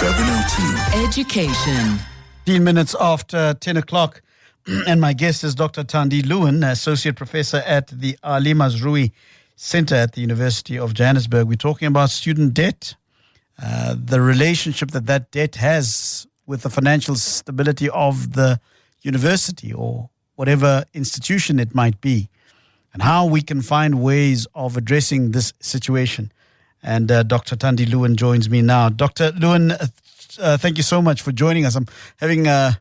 702. Education. 15 minutes after 10 o'clock. And my guest is Dr. Thandi Lewin, Associate Professor at the Ali Mazrui Center at the University of Johannesburg. We're talking about student debt, the relationship that debt has with the financial stability of the university or whatever institution it might be, and how we can find ways of addressing this situation. And Dr. Thandi Lewin joins me now. Dr. Lewin, thank you so much for joining us. I'm having a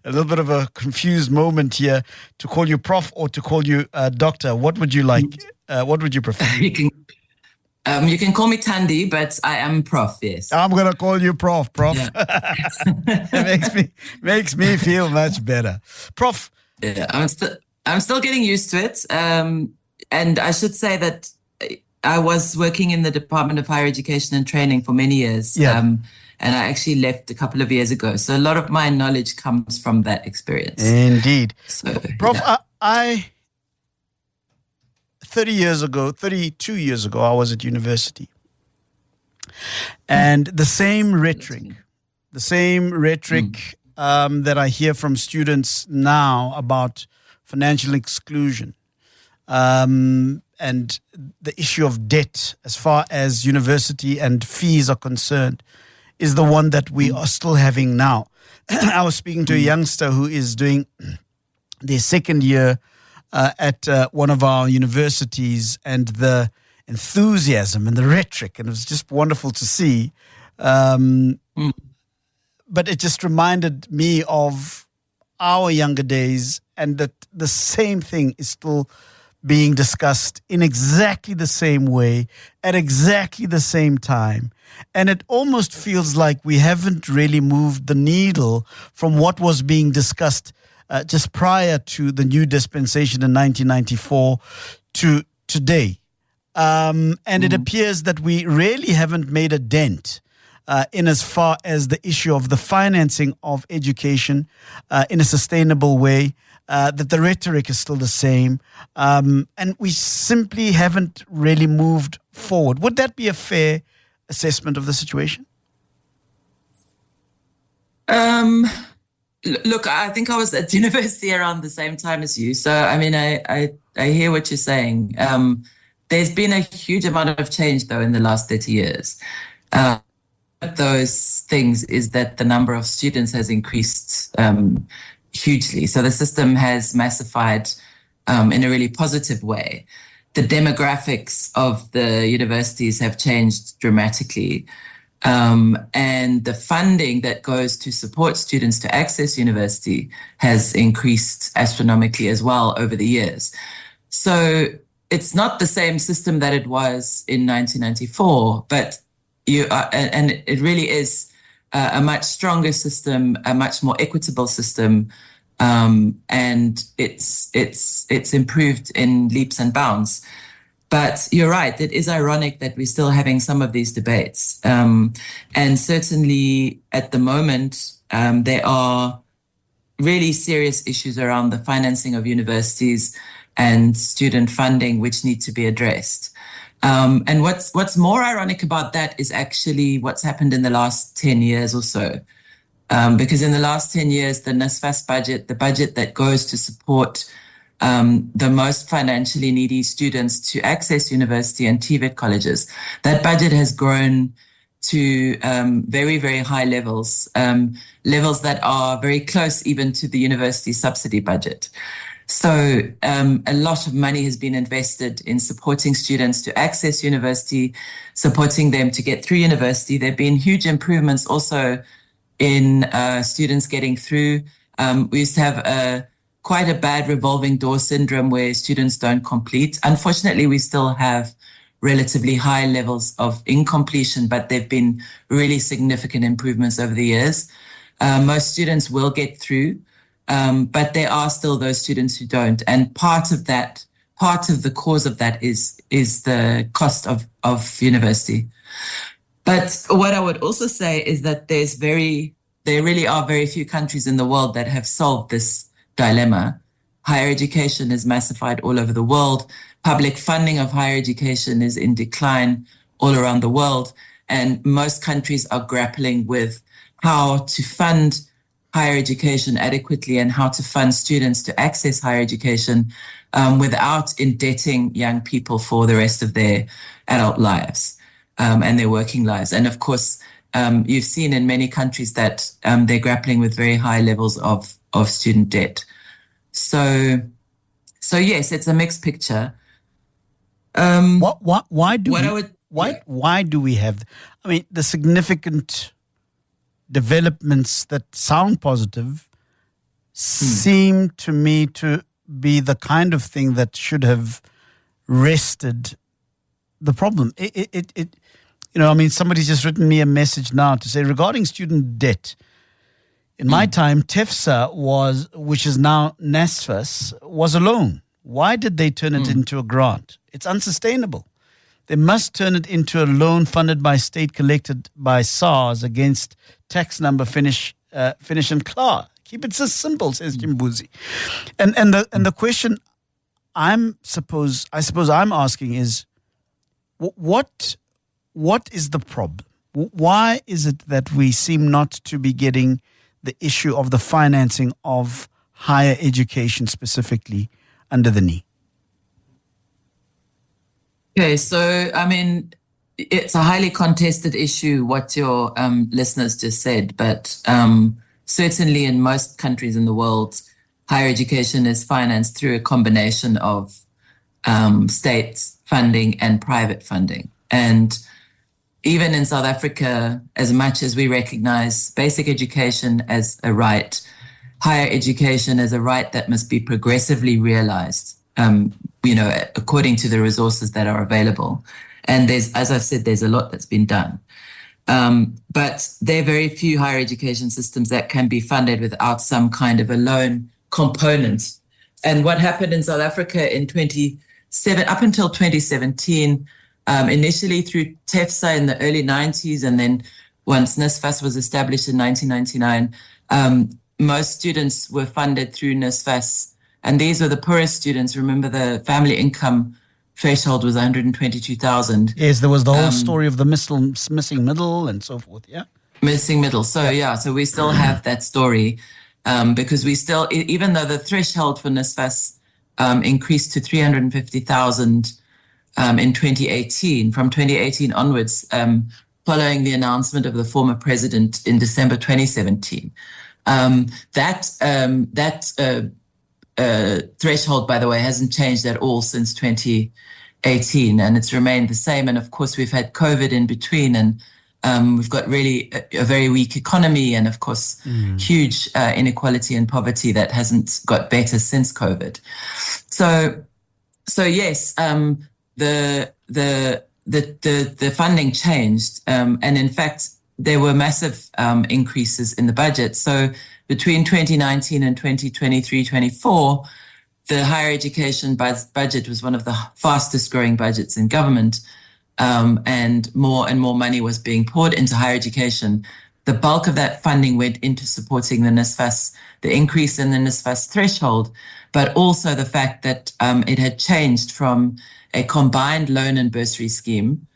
little bit of a confused moment here to call you prof or to call you doctor. What would you like? What would you prefer? You can call me Thandi, but I am prof, yes. I'm going to call you prof. Yeah. It makes me feel much better. Prof. Yeah, I'm still getting used to it. And I should say that I was working in the Department of Higher Education and Training for many years. Yeah. And I actually left a couple of years ago. So a lot of my knowledge comes from that experience. Indeed. So, Prof, yeah. I 32 years ago, I was at university. And the same rhetoric that I hear from students now about financial exclusion, and the issue of debt as far as university and fees are concerned is the one that we are still having now. I was speaking to a youngster who is doing their second year at one of our universities, and the enthusiasm and the rhetoric, and it was just wonderful to see. But it just reminded me of our younger days, and that the same thing is still being discussed in exactly the same way at exactly the same time. And it almost feels like we haven't really moved the needle from what was being discussed just prior to the new dispensation in 1994 to today. And it appears that we really haven't made a dent in as far as the issue of the financing of education in a sustainable way. That the rhetoric is still the same, and we simply haven't really moved forward. Would that be a fair assessment of the situation? Look, I think I was at university around the same time as you. So, I mean, I hear what you're saying. There's been a huge amount of change, though, in the last 30 years. Those things is that the number of students has increased hugely. So the system has massified in a really positive way. The demographics of the universities have changed dramatically. And the funding that goes to support students to access university has increased astronomically as well over the years. So it's not the same system that it was in 1994, but and it really is a much stronger system, a much more equitable system, and it's improved in leaps and bounds. But you're right, it is ironic that we're still having some of these debates. And certainly at the moment, there are really serious issues around the financing of universities and student funding, which need to be addressed. And what's more ironic about that is actually what's happened in the last 10 years or so. Because in the last 10 years, the NSFAS budget, the budget that goes to support the most financially needy students to access university and TVET colleges, that budget has grown to very, very high levels, levels that are very close even to the university subsidy budget. So a lot of money has been invested in supporting students to access university, supporting them to get through university. There have been huge improvements also in students getting through. We used to have quite a bad revolving door syndrome where students don't complete. Unfortunately, we still have relatively high levels of incompletion, but there have been really significant improvements over the years. Most students will get through. But there are still those students who don't. And part of the cause of that is the cost of university. But what I would also say is that there really are very few countries in the world that have solved this dilemma. Higher education is massified all over the world. Public funding of higher education is in decline all around the world. and most countries are grappling with how to fund higher education adequately and how to fund students to access higher education without indebting young people for the rest of their adult lives and their working lives. And of course, you've seen in many countries that they're grappling with very high levels of student debt. So yes, it's a mixed picture. Why do we have? I mean, the significant developments that sound positive seem to me to be the kind of thing that should have wrested the problem. Somebody's just written me a message now to say regarding student debt. In my time, TEFSA which is now NSFAS, was a loan. Why did they turn it into a grant? It's unsustainable. They must turn it into a loan funded by state, collected by SARS against tax number finish and CLAR. Keep it so simple, says Jimbuzi. And the question I suppose I'm asking is, what is the problem? Why is it that we seem not to be getting the issue of the financing of higher education specifically under the knee? Okay, so I mean, it's a highly contested issue, what your listeners just said, but certainly in most countries in the world, higher education is financed through a combination of state funding and private funding. And even in South Africa, as much as we recognize basic education as a right, higher education as a right that must be progressively realized, according to the resources that are available. And as I've said, there's a lot that's been done. But there are very few higher education systems that can be funded without some kind of a loan component. And what happened in South Africa up until 2017, initially through TEFSA in the early 90s, and then once NSFAS was established in 1999, most students were funded through NSFAS. And these were the poorest students. Remember, the family income threshold was 122,000. Yes, there was the whole story of the missing middle and so forth, yeah? Missing middle. So, so we still have that story because we still, even though the threshold for NSFAS increased to 350,000 in 2018, from 2018 onwards, following the announcement of the former president in December 2017. That threshold, by the way, hasn't changed at all since 2018, and it's remained the same. And of course, we've had COVID in between, and we've got really a very weak economy, and of course, huge inequality and poverty that hasn't got better since COVID. So yes, the funding changed, and in fact, there were massive increases in the budget. So between 2019 and 2023-24, the higher education budget was one of the fastest growing budgets in government, and more money was being poured into higher education. The bulk of that funding went into supporting the NSFAS, the increase in the NSFAS threshold, but also the fact that it had changed from a combined loan and bursary scheme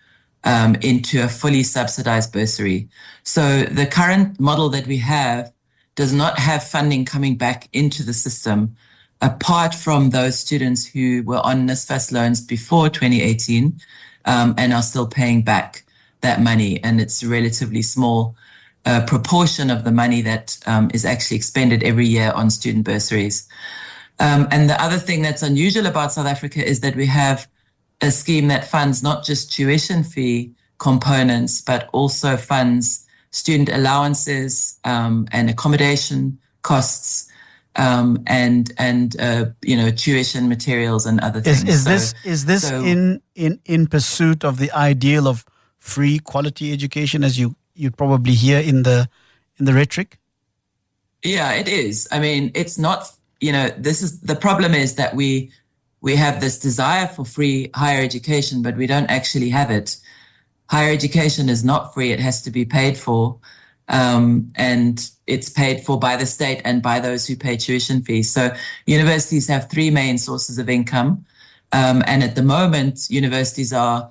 into a fully subsidized bursary. So the current model that we have does not have funding coming back into the system, apart from those students who were on NSFAS loans before 2018 and are still paying back that money. And it's a relatively small proportion of the money that is actually expended every year on student bursaries. And the other thing that's unusual about South Africa is that we have a scheme that funds not just tuition fee components, but also funds student allowances and accommodation costs and tuition materials and other things. Is this in pursuit of the ideal of free quality education, as you probably hear in the rhetoric? Yeah, it is. I mean, it's not. This is the problem, is that we have this desire for free higher education, but we don't actually have it. Higher education is not free. It has to be paid for. And it's paid for by the state and by those who pay tuition fees. So universities have three main sources of income. And at the moment, universities are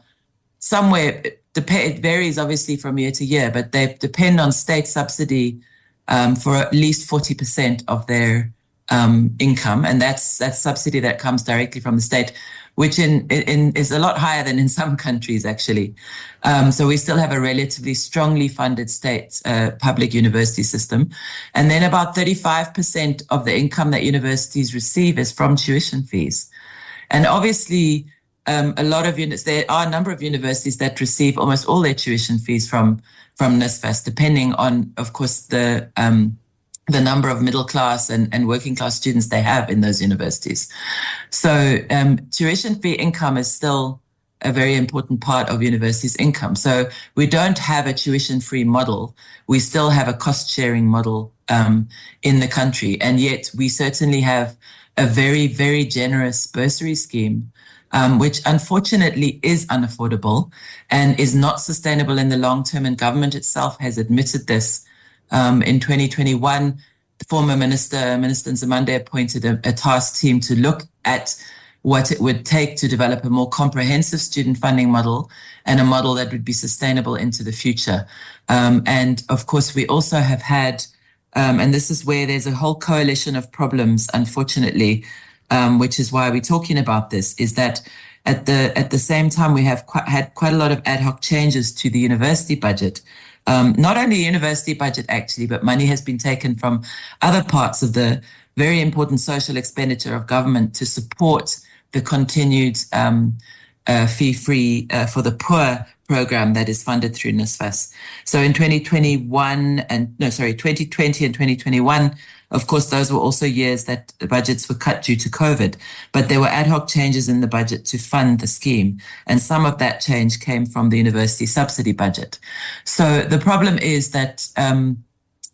somewhere it varies obviously from year to year, but they depend on state subsidy for at least 40% of their income, and that's subsidy that comes directly from the state, which is a lot higher than in some countries actually. So we still have a relatively strongly funded state public university system, and then about 35% of the income that universities receive is from tuition fees, and obviously. There are a number of universities that receive almost all their tuition fees from NSFAS, depending on, of course, the number of middle class and working class students they have in those universities. So tuition fee income is still a very important part of universities' income. So we don't have a tuition-free model. We still have a cost-sharing model in the country, and yet we certainly have a very, very generous bursary scheme, which unfortunately is unaffordable and is not sustainable in the long term. And government itself has admitted this. In 2021, the former Minister Nzimande appointed a task team to look at what it would take to develop a more comprehensive student funding model and a model that would be sustainable into the future. And of course, we also have had, and this is where there's a whole coalition of problems, unfortunately, which is why we're talking about this, is that at the same time we have had quite a lot of ad hoc changes to the university budget. Not only the university budget actually, but money has been taken from other parts of the very important social expenditure of government to support the continued fee-free for the poor program that is funded through NSFAS. So in 2020 and 2021, of course, those were also years that the budgets were cut due to COVID, but there were ad hoc changes in the budget to fund the scheme. And some of that change came from the university subsidy budget. So the problem is that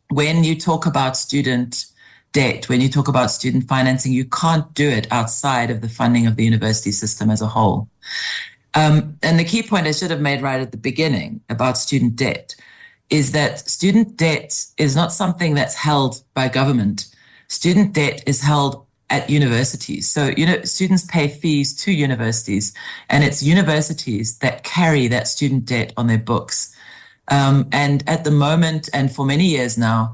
when you talk about student debt, when you talk about student financing, you can't do it outside of the funding of the university system as a whole. And the key point I should have made right at the beginning about student debt is that student debt is not something that's held by government. Student debt is held at universities. So, students pay fees to universities, and it's universities that carry that student debt on their books. And at the moment, and for many years now,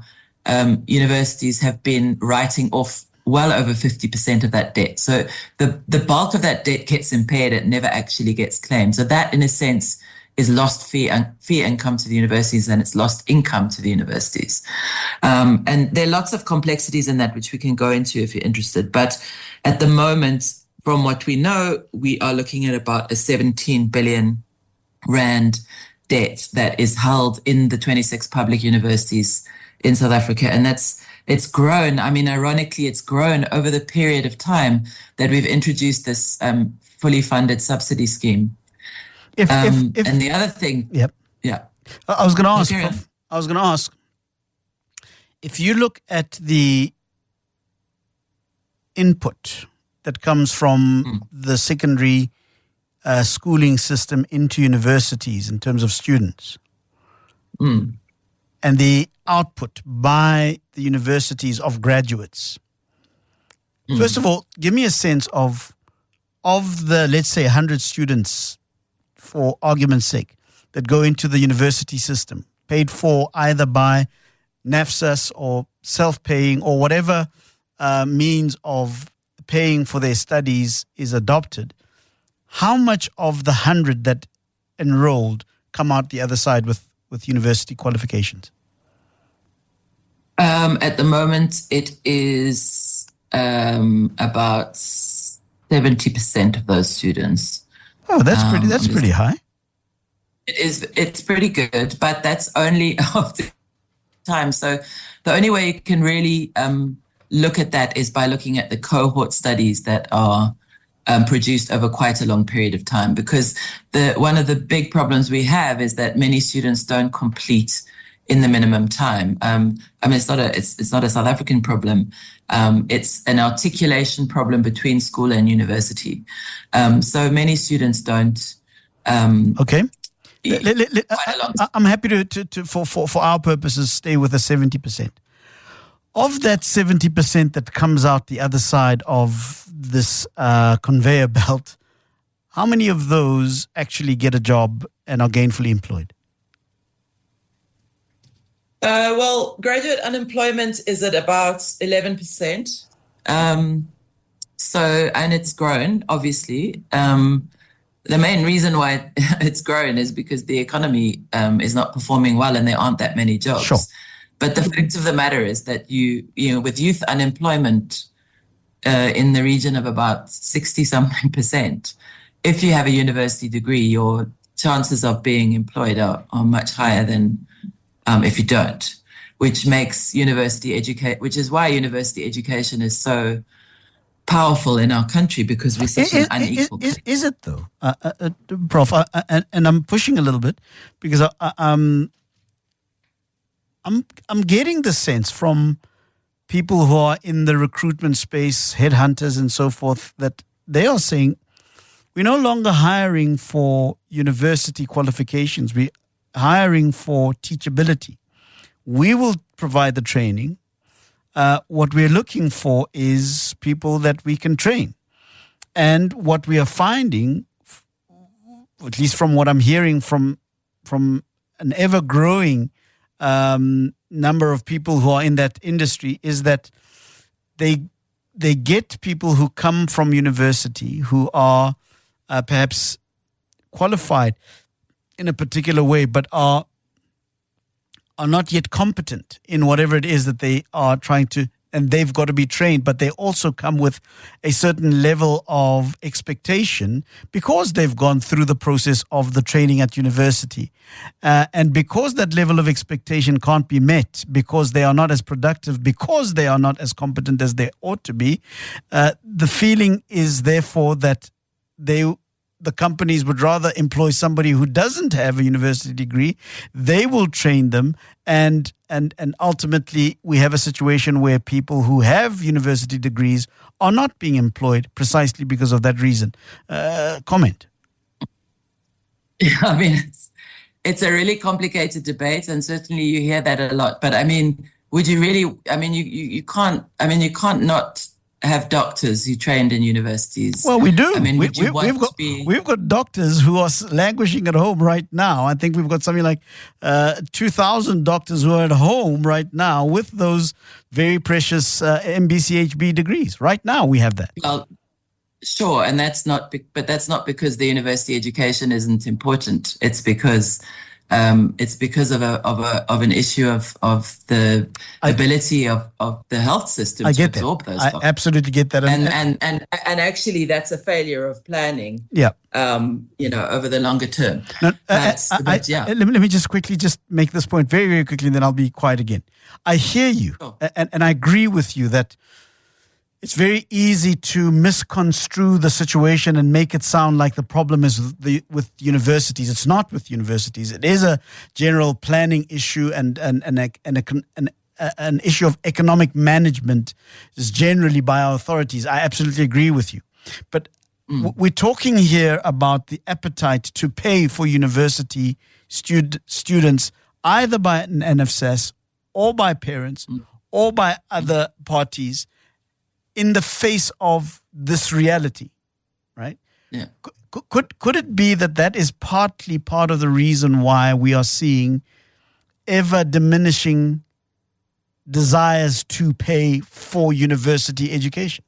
universities have been writing off well over 50% of that debt. So the bulk of that debt gets impaired. It never actually gets claimed. So that, in a sense, is lost fee income to the universities, and it's lost income to the universities. And there are lots of complexities in that, which we can go into if you're interested. But at the moment, from what we know, we are looking at about a 17 billion rand debt that is held in the 26 public universities in South Africa. And it's grown. I mean, ironically, it's grown over the period of time that we've introduced this fully funded subsidy scheme. And the other thing, yep, yeah, I was going to ask, if you look at the input that comes from the secondary schooling system into universities in terms of students, and the output by the universities of graduates. First of all, give me a sense of the, let's say, 100 students, for argument's sake, that go into the university system, paid for either by NAFSAS or self-paying or whatever means of paying for their studies is adopted. How much of the 100 that enrolled come out the other side with university qualifications? At the moment, it is about 70% of those students. Oh, that's pretty high. It's pretty good, but that's only after time. So the only way you can really look at that is by looking at the cohort studies that are produced over quite a long period of time, because one of the big problems we have is that many students don't complete in the minimum time. I mean, it's not a South African problem. It's an articulation problem between school and university. So many students don't. Okay. I'm happy to for our purposes stay with the 70%. Of that 70% that comes out the other side of this conveyor belt, how many of those actually get a job and are gainfully employed? Well, graduate unemployment is at about 11%. And it's grown, obviously. The main reason why it's grown is because the economy is not performing well and there aren't that many jobs. Sure. But the fact of the matter is that with youth unemployment in the region of about 60-something%, if you have a university degree, your chances of being employed are much higher than if you don't, which is why university education is so powerful in our country, because we're such an unequal country. Is it though, Prof? And I'm pushing a little bit because I'm getting the sense from people who are in the recruitment space, headhunters and so forth, that they are saying we're no longer hiring for university qualifications. We're hiring for teachability. We will provide the training. What we're looking for is people that we can train. And what we are finding, at least from what I'm hearing from an ever-growing number of people who are in that industry, is that they get people who come from university who are perhaps qualified in a particular way, but are not yet competent in whatever it is that they are trying to, and they've got to be trained, but they also come with a certain level of expectation because they've gone through the process of the training at university. And because that level of expectation can't be met, because they are not as productive, because they are not as competent as they ought to be, the feeling is therefore that the companies would rather employ somebody who doesn't have a university degree. They will train them, and ultimately we have a situation where people who have university degrees are not being employed precisely because of that reason. Comment. Yeah, I mean, it's a really complicated debate, and certainly you hear that a lot. But I mean, would you really? I mean, you can't. I mean, you can't not have doctors who trained in universities. Well, we do. I mean, we've got doctors who are languishing at home right now. I think we've got something like 2,000 doctors who are at home right now with those very precious MBCHB degrees. Right now, we have that. Well, sure, and that's not because the university education isn't important. It's because of an issue of the ability of the health system to absorb those. I absolutely get that. And actually, that's a failure of planning. Yeah. Over the longer term. No, let me just quickly make this point very, very quickly, and then I'll be quiet again. I hear you, and I agree with you that it's very easy to misconstrue the situation and make it sound like the problem is with universities. It's not with universities. It is a general planning issue and an issue of economic management is generally by our authorities. I absolutely agree with you. But we're talking here about the appetite to pay for university students either by an NFSS or by parents or by other parties, in the face of this reality, right? Yeah. Could it be that is partly part of the reason why we are seeing ever diminishing desires to pay for university education?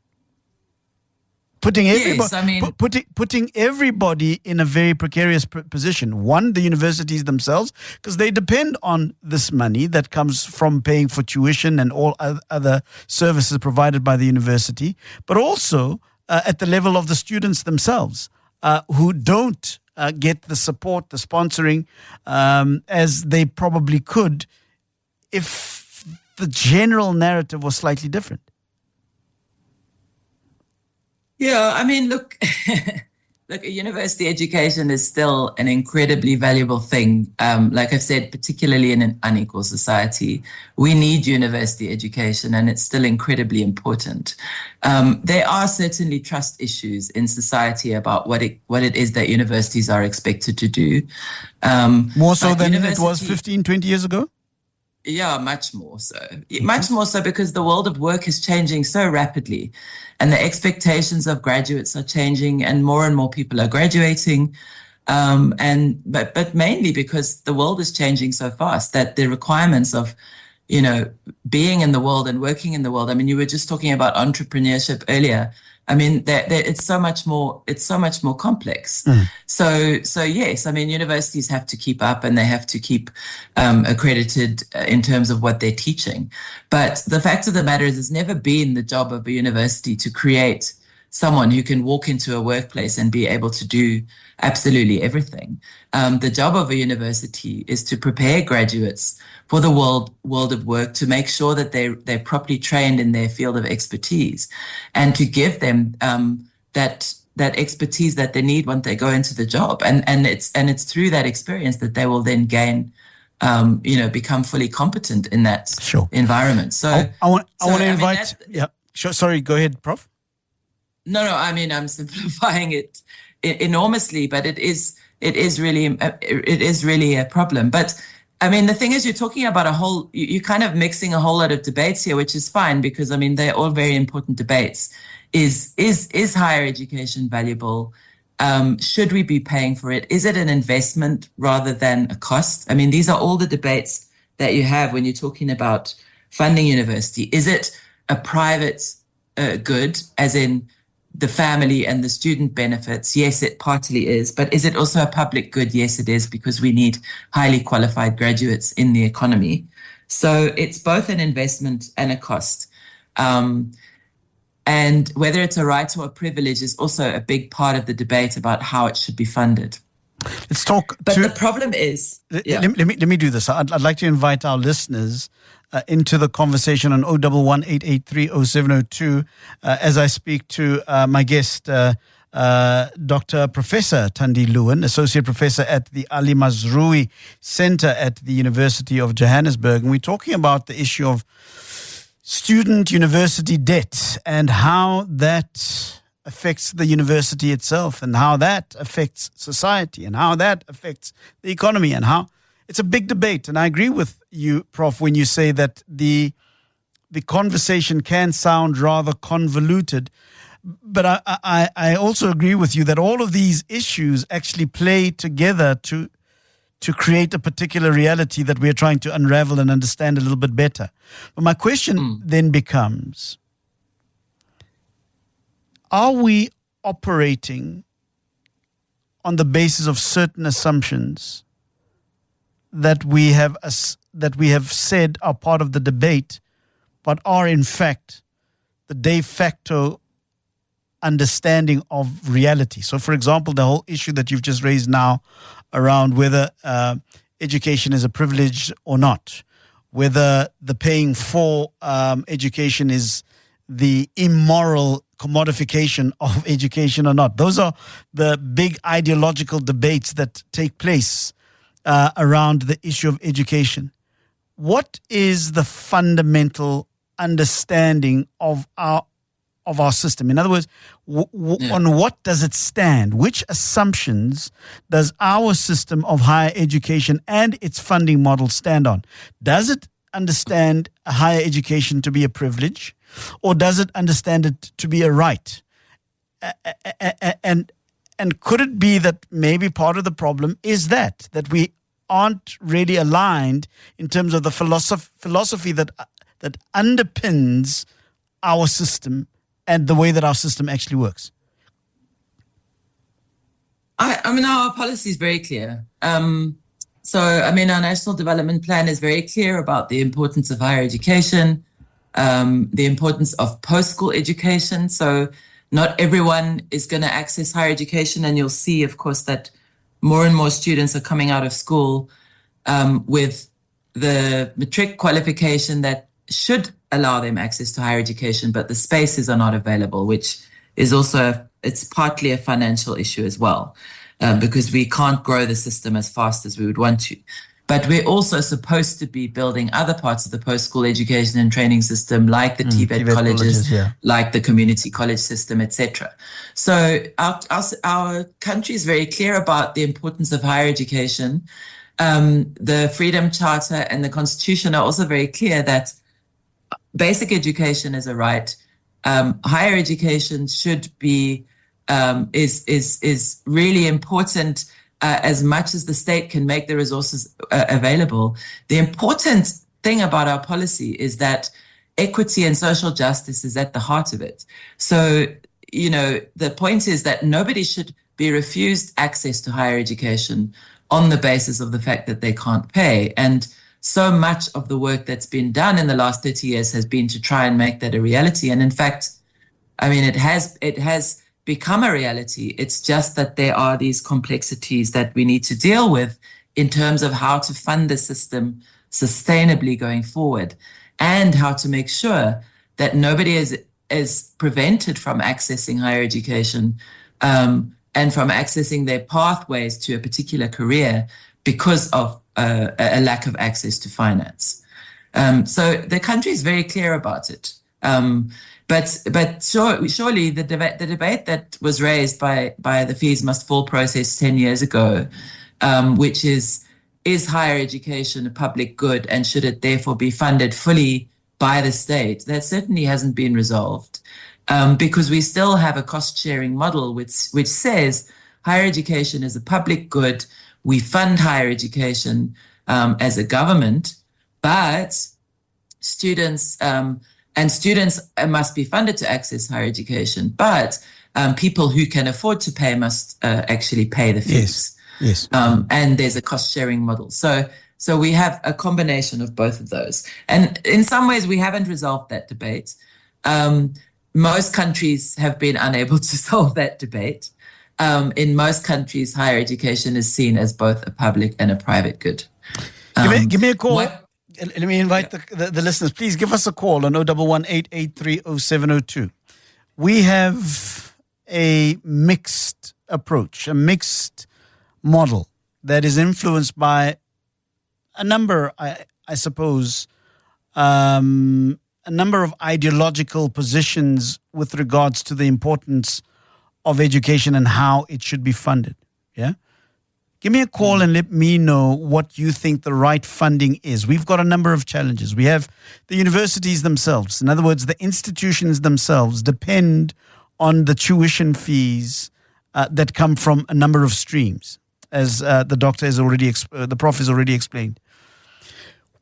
Putting everybody in a very precarious position. One, the universities themselves, because they depend on this money that comes from paying for tuition and all other services provided by the university, but also at the level of the students themselves who don't get the support, the sponsoring, as they probably could if the general narrative was slightly different. Yeah, I mean, look, a university education is still an incredibly valuable thing. Like I've said, particularly in an unequal society, we need university education, and it's still incredibly important. There are certainly trust issues in society about what it is that universities are expected to do. More so than it was 15, 20 years ago? Yeah, much more so. Much more so because the world of work is changing so rapidly and the expectations of graduates are changing and more people are graduating. But mainly because the world is changing so fast that the requirements of, being in the world and working in the world. I mean, you were just talking about entrepreneurship earlier. I mean, it's so much more. It's so much more complex. So yes, I mean, universities have to keep up and they have to keep accredited in terms of what they're teaching. But the fact of the matter is, it's never been the job of a university to create someone who can walk into a workplace and be able to do absolutely everything. The job of a university is to prepare graduates for the world of work, to make sure that they're properly trained in their field of expertise, and to give them that expertise that they need when they go into the job. And it's through that experience that they will then gain, become fully competent in that environment. So I want to invite. Sure. Sorry, go ahead, Prof. No, I mean, I'm simplifying it enormously, but it is really a problem. But I mean, the thing is, you're talking about you're kind of mixing a whole lot of debates here, which is fine because I mean, they're all very important debates. Is higher education valuable? Should we be paying for it? Is it an investment rather than a cost? I mean, these are all the debates that you have when you're talking about funding university. Is it a private good, as in the family and the student benefits? Yes, it partly is. But is it also a public good? Yes, it is, because we need highly qualified graduates in the economy. So it's both an investment and a cost. And whether it's a right or a privilege is also a big part of the debate about how it should be funded. Let's talk. But the problem is... Let me do this. I'd like to invite our listeners into the conversation on 011-883-0702 as I speak to my guest, Dr. Professor Thandi Lewin, Associate Professor at the Ali Mazrui Center at the University of Johannesburg. And we're talking about the issue of student university debt and how that affects the university itself and how that affects society and how that affects the economy and how it's a big debate. And I agree with you, Prof, when you say that the conversation can sound rather convoluted. But I also agree with you that all of these issues actually play together to create a particular reality that we're trying to unravel and understand a little bit better. But my question then becomes, are we operating on the basis of certain assumptions that we have said are part of the debate, but are in fact the de facto understanding of reality? So, for example, the whole issue that you've just raised now around whether education is a privilege or not, whether the paying for education is the immoral commodification of education or not. Those are the big ideological debates that take place around the issue of education. What is the fundamental understanding of our system? In other words, on what does it stand? Which assumptions does our system of higher education and its funding model stand on? Does it understand higher education to be a privilege, or does it understand it to be a right? And could it be that maybe part of the problem is that we aren't really aligned in terms of the philosophy that underpins our system and the way that our system actually works? I mean, our policy is very clear. So, I mean, our National Development Plan is very clear about the importance of higher education, the importance of post-school education. So not everyone is going to access higher education. And you'll see, of course, that more and more students are coming out of school with the matric qualification that should allow them access to higher education, but the spaces are not available, which is also, it's partly a financial issue as well, because we can't grow the system as fast as we would want to. But we're also supposed to be building other parts of the post-school education and training system, like the TVET colleges, like the community college system, etc. So our country is very clear about the importance of higher education. the Freedom Charter and the Constitution are also very clear that basic education is a right. Higher education should be is really important as much as the state can make the resources available. The important thing about our policy is that equity and social justice is at the heart of it. So, the point is that nobody should be refused access to higher education on the basis of the fact that they can't pay. And so much of the work that's been done in the last 30 years has been to try and make that a reality. And in fact, it has become a reality. It's just that there are these complexities that we need to deal with in terms of how to fund the system sustainably going forward, and how to make sure that nobody is prevented from accessing higher education and from accessing their pathways to a particular career because of a lack of access to finance. So the country is very clear about it. But surely the debate that was raised by the Fees Must Fall process 10 years ago, which is higher education a public good, and should it therefore be funded fully by the state, that certainly hasn't been resolved, because we still have a cost-sharing model which says higher education is a public good. We fund higher education as a government, but students must be funded to access higher education, but people who can afford to pay must actually pay the fees. Yes. And there's a cost-sharing model. So we have a combination of both of those. And in some ways, we haven't resolved that debate. Most countries have been unable to solve that debate. In most countries, higher education is seen as both a public and a private good. Give me a call. Let me invite the listeners. Please give us a call on 011-883-0702. We have a mixed approach, a mixed model that is influenced by a number, I suppose, a number of ideological positions with regards to the importance of education and how it should be funded. Yeah? Give me a call and let me know what you think the right funding is. We've got a number of challenges. We have the universities themselves. In other words, the institutions themselves depend on the tuition fees that come from a number of streams, as the prof has already explained.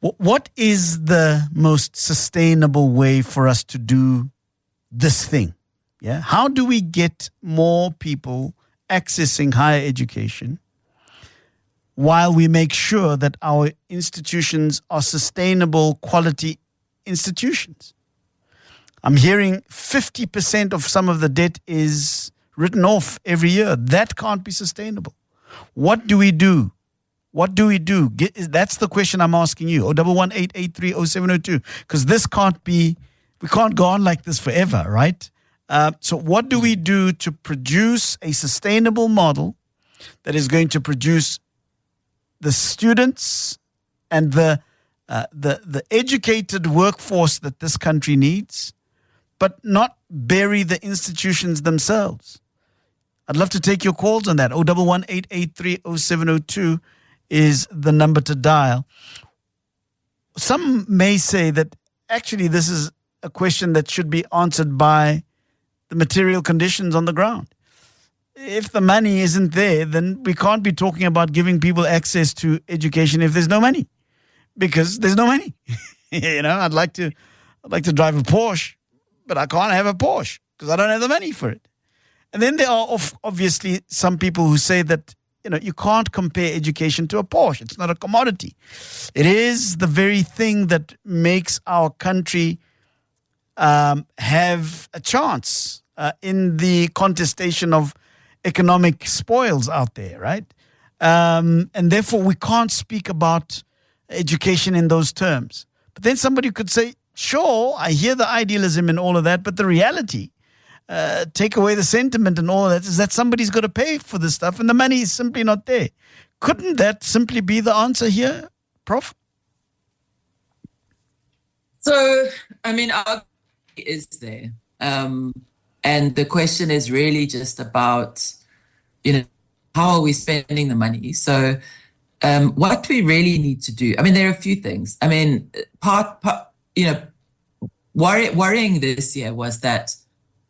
What is the most sustainable way for us to do this thing? Yeah, how do we get more people accessing higher education while we make sure that our institutions are sustainable, quality institutions? I'm hearing 50% of some of the debt is written off every year. That can't be sustainable. What do we do? What do we do? That's the question I'm asking you. 011-883-0702. Because this can't be, we can't go on like this forever, right? So what do we do to produce a sustainable model that is going to produce the students and the educated workforce that this country needs, but not bury the institutions themselves? I'd love to take your calls on that. 011-883-0702 is the number to dial. Some may say that actually this is a question that should be answered by the material conditions on the ground. If the money isn't there, then we can't be talking about giving people access to education if there's no money, because there's no money. I'd like to drive a Porsche, but I can't have a Porsche because I don't have the money for it. And then there are obviously some people who say that you can't compare education to a Porsche. It's not a commodity. It is the very thing that makes our country have a chance in the contestation of economic spoils out there, right? And therefore, we can't speak about education in those terms. But then somebody could say, sure, I hear the idealism and all of that, but the reality, take away the sentiment and all of that, is that somebody's got to pay for this stuff and the money is simply not there. Couldn't that simply be the answer here, Prof? So, our is there. And the question is really just about, how are we spending the money? So What we really need to do, I mean, there are a few things. I mean, worrying this year was that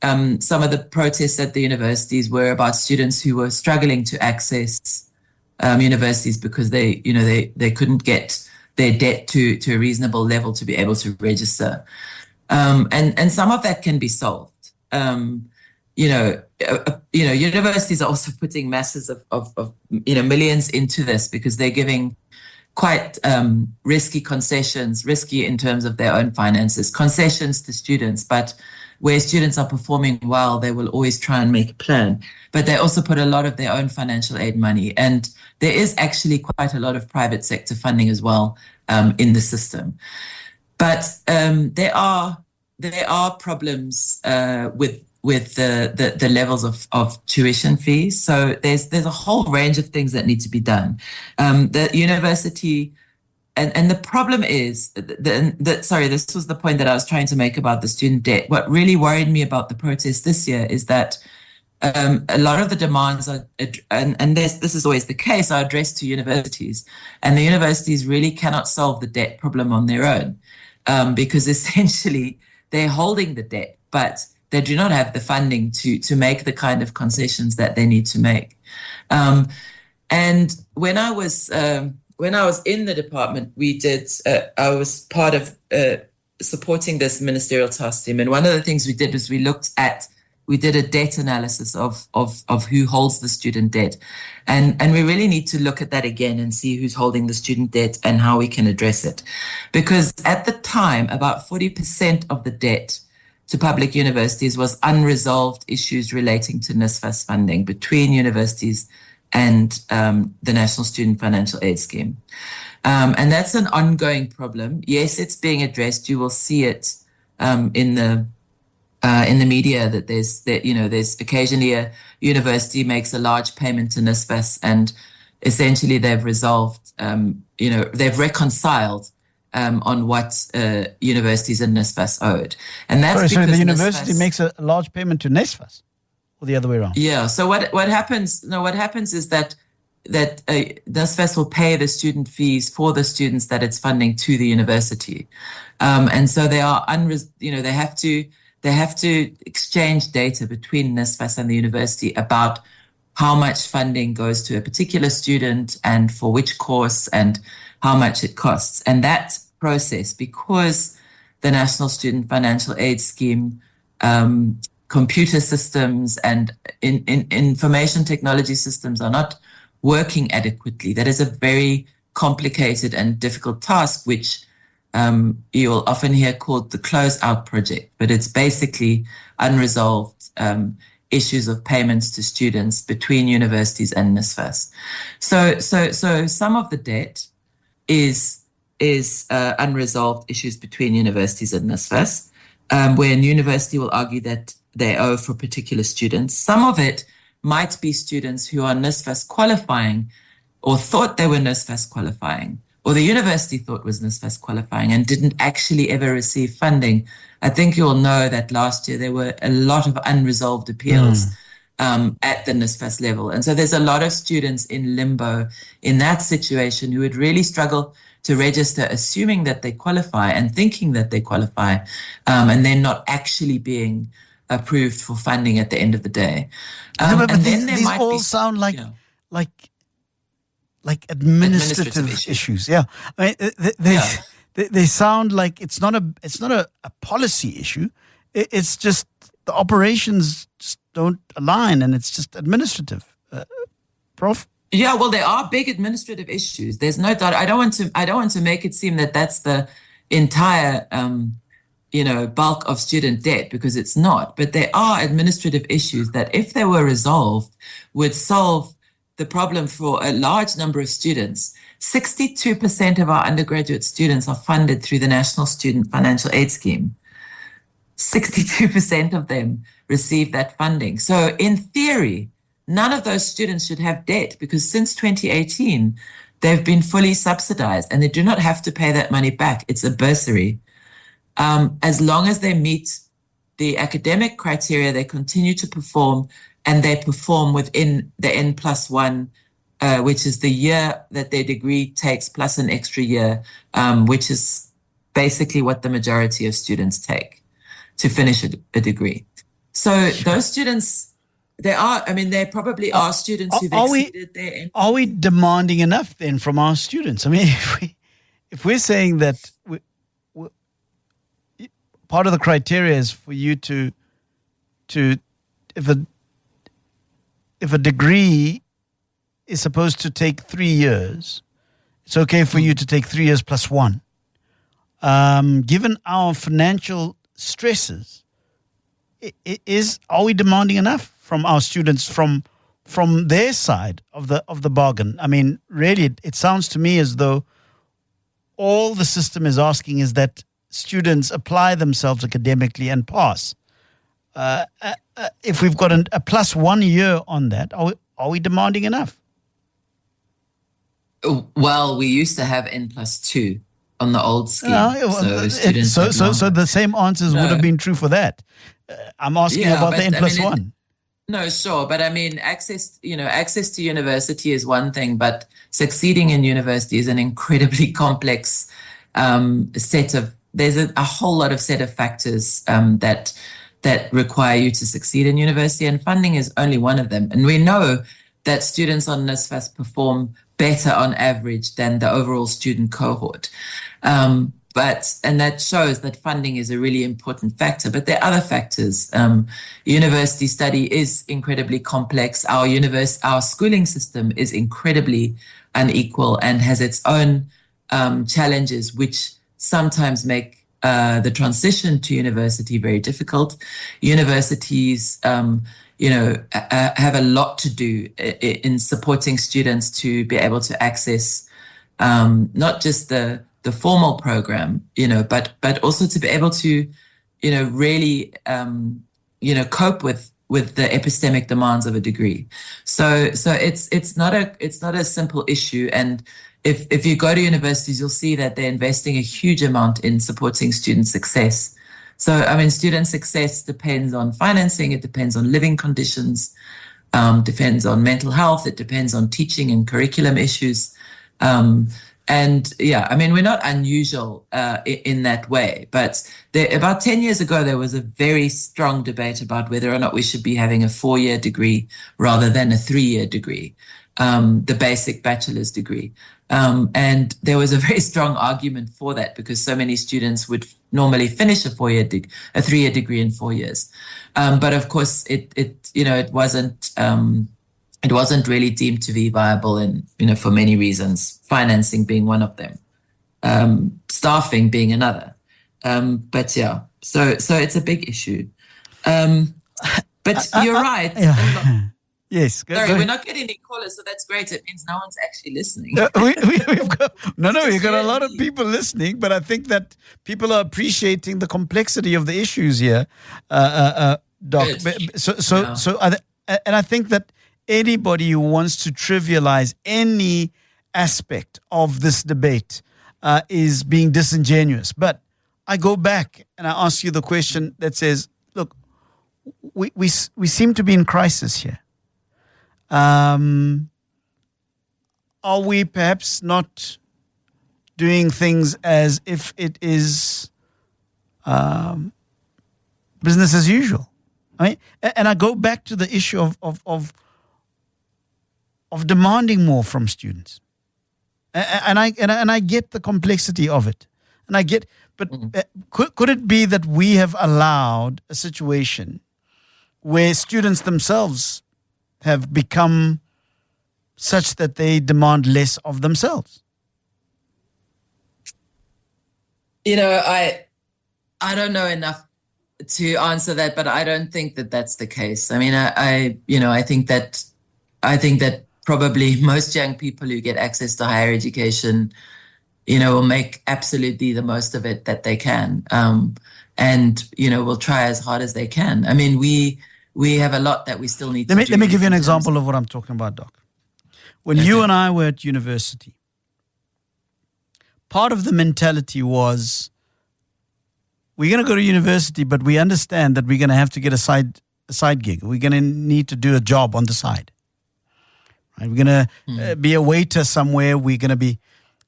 some of the protests at the universities were about students who were struggling to access universities because they couldn't get their debt to a reasonable level to be able to register. And some of that can be solved. Universities are also putting masses of millions into this because they're giving quite risky concessions, risky in terms of their own finances, concessions to students. But where students are performing well, they will always try and make a plan. But they also put a lot of their own financial aid money. And there is actually quite a lot of private sector funding as well in the system. But there are problems with the levels of tuition fees. So there's a whole range of things that need to be done. The university, and the problem is, this was the point that I was trying to make about the student debt. What really worried me about the protest this year is that a lot of the demands are, and this is always the case, are addressed to universities. And the universities really cannot solve the debt problem on their own because essentially they're holding the debt, but they do not have the funding to make the kind of concessions that they need to make. And when I was in the department, I was part of supporting this ministerial task team. And one of the things we did was we did a debt analysis of who holds the student debt. And we really need to look at that again and see who's holding the student debt and how we can address it. Because at the time, about 40% of the debt to public universities was unresolved issues relating to NSFAS funding between universities and the National Student Financial Aid Scheme. And that's an ongoing problem. Yes, it's being addressed. You will see it in the media that there's occasionally a university makes a large payment to NSFAS and essentially they've resolved, they've reconciled on what universities and NSFAS owed. And that's so the university makes a large payment to NSFAS, or the other way around? Yeah. So what happens is that NSFAS will pay the student fees for the students that it's funding to the university. And so they are they have to exchange data between NSFAS and the university about how much funding goes to a particular student and for which course and how much it costs. And that process, because the National Student Financial Aid Scheme, computer systems and information technology systems are not working adequately, that is a very complicated and difficult task, which you'll often hear called the close-out project, but it's basically unresolved issues of payments to students between universities and NSFAS. So some of the debt is unresolved issues between universities and NSFAS, where a university will argue that they owe for particular students. Some of it might be students who are NSFAS qualifying or thought they were NSFAS qualifying, or the university thought was NSFAS qualifying and didn't actually ever receive funding. I think you will know that last year there were a lot of unresolved appeals at the NSFAS level. And so there's a lot of students in limbo in that situation who would really struggle to register, assuming that they qualify and thinking that they qualify, and then not actually being approved for funding at the end of the day. But these all sound like administrative issues. Yeah, I mean, they sound like it's not a policy issue. It's just the operations just don't align, and it's just administrative. Prof? Yeah, well, there are big administrative issues. There's no doubt. I don't want to make it seem that that's the entire bulk of student debt, because it's not. But there are administrative issues that, if they were resolved, would solve the problem for a large number of students. 62% of our undergraduate students are funded through the National Student Financial Aid Scheme. 62% of them receive that funding. So in theory, none of those students should have debt, because since 2018, they've been fully subsidized and they do not have to pay that money back. It's a bursary. As long as they meet the academic criteria, they continue to perform, and they perform within the N+1 which is the year that their degree takes plus an extra year, which is basically what the majority of students take to finish a degree. So those students, there probably are students who've exceeded their... Are we demanding enough then from our students? I mean, if we're saying that part of the criteria is for you to if a degree is supposed to take 3 years, it's okay for you to take 3 years plus one. Given our financial stresses, are we demanding enough from our students from their side of the bargain? I mean, really, it sounds to me as though all the system is asking is that students apply themselves academically and pass. If we've got a plus 1 year on that, are we demanding enough? Well, we used to have N+2 on the old scheme. So the same answers would have been true for that. I'm asking about the N+1. No, sure. But I mean, access to university is one thing, but succeeding in university is an incredibly complex there's a whole lot of set of factors that require you to succeed in university, and funding is only one of them. And we know that students on NSFAS perform better on average than the overall student cohort. And that shows that funding is a really important factor. But there are other factors. University study is incredibly complex. Our schooling system is incredibly unequal and has its own challenges, which sometimes make the transition to university very difficult. Universities, have a lot to do in supporting students to be able to access not just the formal program, but also to be able to, really, cope with the epistemic demands of a degree. So it's not a simple issue. And if you go to universities, you'll see that they're investing a huge amount in supporting student success. So, I mean, student success depends on financing, it depends on living conditions, depends on mental health, it depends on teaching and curriculum issues. We're not unusual in that way. But about 10 years ago, there was a very strong debate about whether or not we should be having a 4-year degree rather than a 3-year degree, the basic bachelor's degree. And there was a very strong argument for that because so many students would normally finish a 3-year degree in 4 years. But of course, it wasn't really deemed to be viable, and for many reasons, financing being one of them, staffing being another. So it's a big issue. But you're right. Yes. Sorry, we're not getting any callers, so that's great. It means no one's actually listening. We've got a lot of people listening, but I think that people are appreciating the complexity of the issues here, Doc. And I think that anybody who wants to trivialize any aspect of this debate is being disingenuous. But I go back and I ask you the question that says, look, we seem to be in crisis here. Are we perhaps not doing things as if it is business as usual? And I go back to the issue of demanding more from students, and I get the complexity of it, and I get. But could it be that we have allowed a situation where students themselves have become such that they demand less of themselves? I don't know enough to answer that, but I don't think that that's the case. I mean, I think that probably most young people who get access to higher education, will make absolutely the most of it that they can, and will try as hard as they can. I mean, we have a lot that we still need to do. Let me give you an example of what I'm talking about, Doc. When you and I were at university, part of the mentality was, we're going to go to university, but we understand that we're going to have to get a side gig. We're going to need to do a job on the side, Right? We're going to be a waiter somewhere. We're going to be.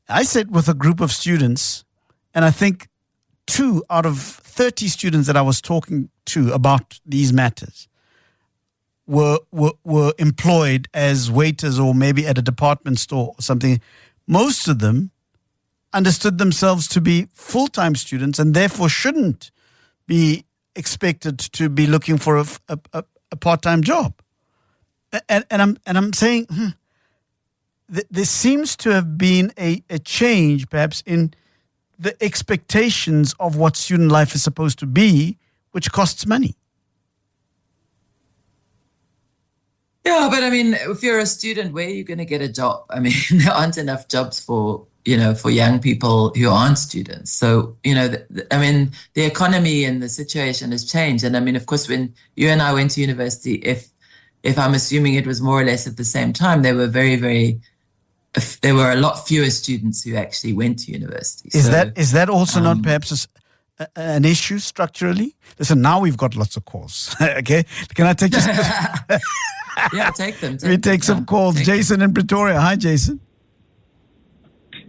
I sat with a group of students, and I think 2 out of 30 students that I was talking to about these matters were employed as waiters or maybe at a department store or something. Most of them understood themselves to be full-time students and therefore shouldn't be expected to be looking for a part-time job. And I'm saying there seems to have been a change perhaps in the expectations of what student life is supposed to be, which costs money. Yeah, but I mean, if you're a student, where are you going to get a job? I mean, there aren't enough jobs for young people who aren't students. So, the economy and the situation has changed. And I mean, of course, when you and I went to university, if I'm assuming it was more or less at the same time, there were there were a lot fewer students who actually went to university. Is that also not perhaps an issue structurally? Listen, now we've got lots of calls. Okay, can I take just? Yeah, take them. We take some calls. Jason in Pretoria. Hi, Jason.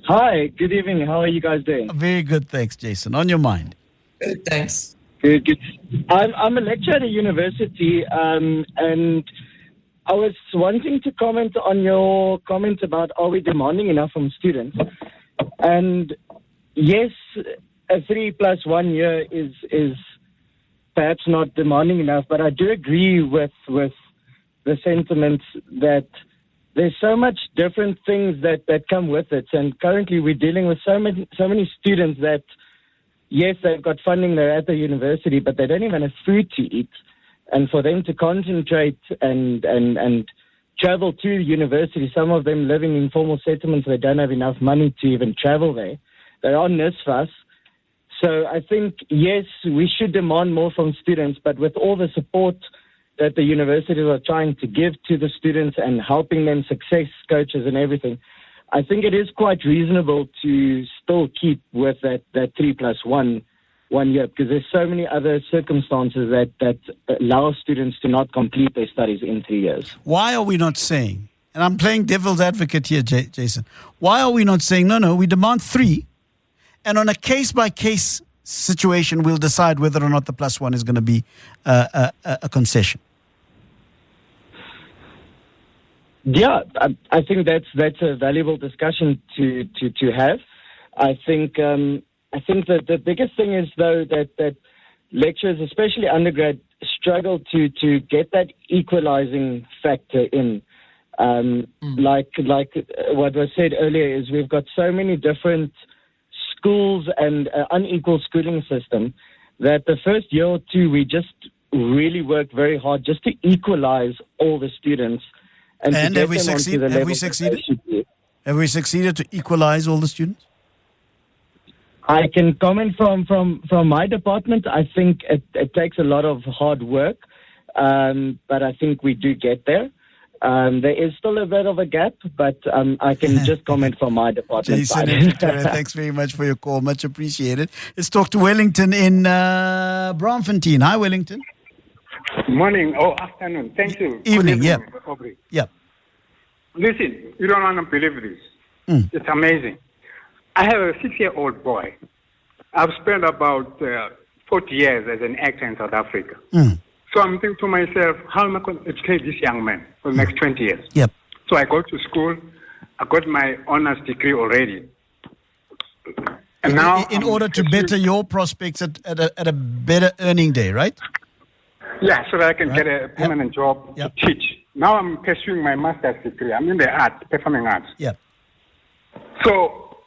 Hi, good evening. How are you guys doing? Very good, thanks, Jason. On your mind? Good, thanks. Good. I'm a lecturer at a university, and I was wanting to comment on your comment about are we demanding enough from students? And yes, a 3+1 year is perhaps not demanding enough, but I do agree with the sentiments that there's so much different things that come with it. And currently we're dealing with so many students that, yes, they've got funding, they're at the university, but they don't even have food to eat. And for them to concentrate and travel to the university, some of them living in informal settlements, they don't have enough money to even travel there. They're on NSFAS. So I think, yes, we should demand more from students, but with all the support that the universities are trying to give to the students and helping them, success coaches and everything, I think it is quite reasonable to still keep with that 3+1 year, because there's so many other circumstances that allow students to not complete their studies in 3 years. Why are we not saying, and I'm playing devil's advocate here, Jason, why are we not saying, no, we demand 3, and on a case-by-case situation, we'll decide whether or not the +1 is going to be a concession? Yeah, I think that's a valuable discussion to have. I think that the biggest thing is, though, that lecturers, especially undergrad, struggle to get that equalizing factor in. Like what was said earlier, is we've got so many different schools and unequal schooling system that the first year or two we just really work very hard just to equalize all the students. And have we succeeded? Have we succeeded to equalize all the students? I can comment from my department. I think it takes a lot of hard work, but I think we do get there. There is still a bit of a gap, but I can just comment from my department. Jason, thanks very much for your call. Much appreciated. Let's talk to Wellington in Braamfontein. Hi, Wellington. Morning or afternoon. Thank you. Evening, yeah. Aubrey. Yeah. Listen, you don't want to believe this. It's amazing. I have a 6-year-old boy. I've spent about 40 years as an actor in South Africa. So I'm thinking to myself, how am I going to educate this young man for the next 20 years? Yep. So I go to school. I got my honors degree already. And now in order to better your prospects at a better earning day, right? Yeah, so that I can get a permanent job to teach. Now I'm pursuing my master's degree. I'm in the arts, performing arts. Yeah. So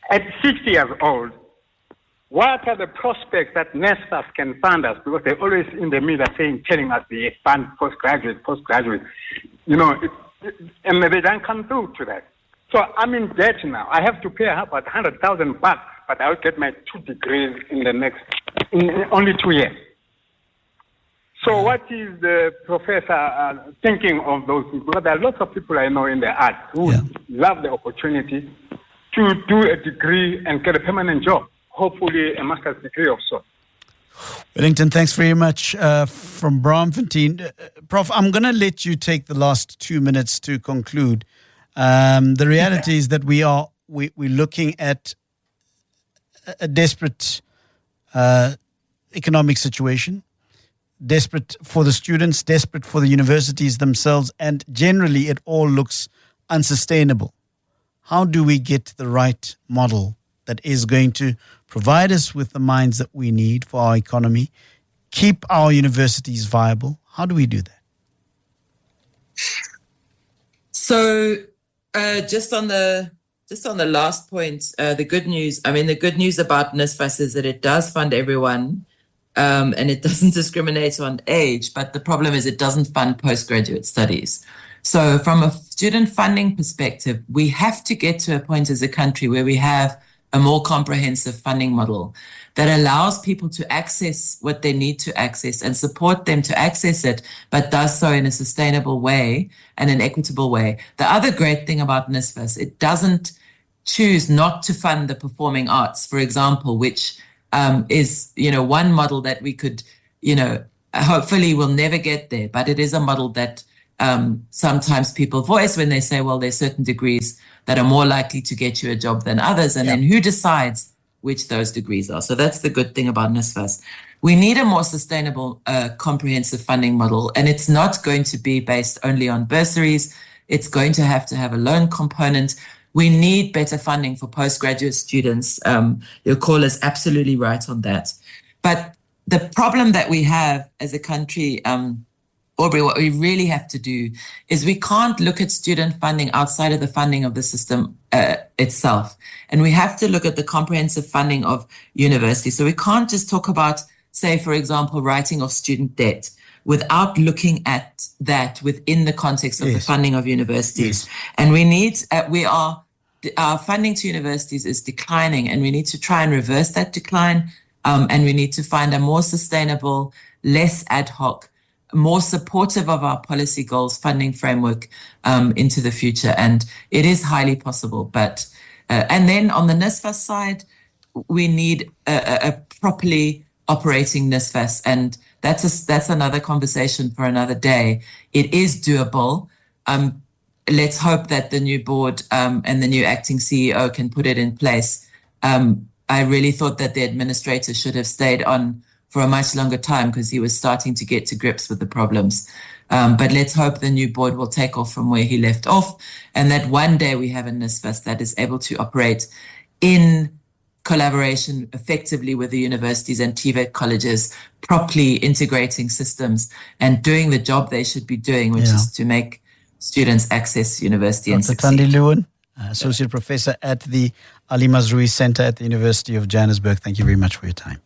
at 60 years old, what are the prospects that NSFAS can fund us? Because they're always in the media telling us they fund postgraduate. And they don't come through to that. So I'm in debt now. I have to pay about $100,000, but I'll get my 2 degrees in only 2 years. So what is the professor thinking of those people? Because there are lots of people I know in the arts who love the opportunity to do a degree and get a permanent job, hopefully a master's degree of sorts. Wellington, thanks very much. From Braamfontein. Prof, I'm going to let you take the last 2 minutes to conclude. The reality is that we're looking at a desperate economic situation, desperate for the students, desperate for the universities themselves, and generally it all looks unsustainable. How do we get the right model that is going to provide us with the minds that we need for our economy, keep our universities viable? How do we do that? So just on the last point, the good news about NSFAS is that it does fund everyone, and it doesn't discriminate on age, but the problem is it doesn't fund postgraduate studies. So from a student funding perspective, we have to get to a point as a country where we have a more comprehensive funding model that allows people to access what they need to access and support them to access it, but does so in a sustainable way and an equitable way. The other great thing about NSFAS, it doesn't choose not to fund the performing arts, for example, which is, one model that we could, hopefully we'll never get there, but it is a model that sometimes people voice when they say, well, there's certain degrees that are more likely to get you a job than others. And then who decides which those degrees are? So that's the good thing about NSFAS. We need a more sustainable, comprehensive funding model, and it's not going to be based only on bursaries. It's going to have a loan component. We need better funding for postgraduate students. Your call is absolutely right on that. But the problem that we have as a country, Aubrey, what we really have to do is we can't look at student funding outside of the funding of the system itself. And we have to look at the comprehensive funding of universities. So we can't just talk about, say, for example, writing off student debt without looking at that within the context of the funding of universities. And we need, our funding to universities is declining, and we need to try and reverse that decline. And we need to find a more sustainable, less ad hoc, more supportive of our policy goals funding framework into the future. And it is highly possible. But and then on the NSFAS side, we need a properly operating NSFAS. And that's another conversation for another day. It is doable. Let's hope that the new board and the new acting CEO can put it in place. I really thought that the administrator should have stayed on for a much longer time because he was starting to get to grips with the problems. But let's hope the new board will take off from where he left off, and that one day we have a NSFAS that is able to operate in collaboration effectively with the universities and TVET colleges, properly integrating systems and doing the job they should be doing, which is to make students access university and succeed. Thandi Lewin, Associate Professor at the Ali Mazrui Center at the University of Johannesburg. Thank you very much for your time.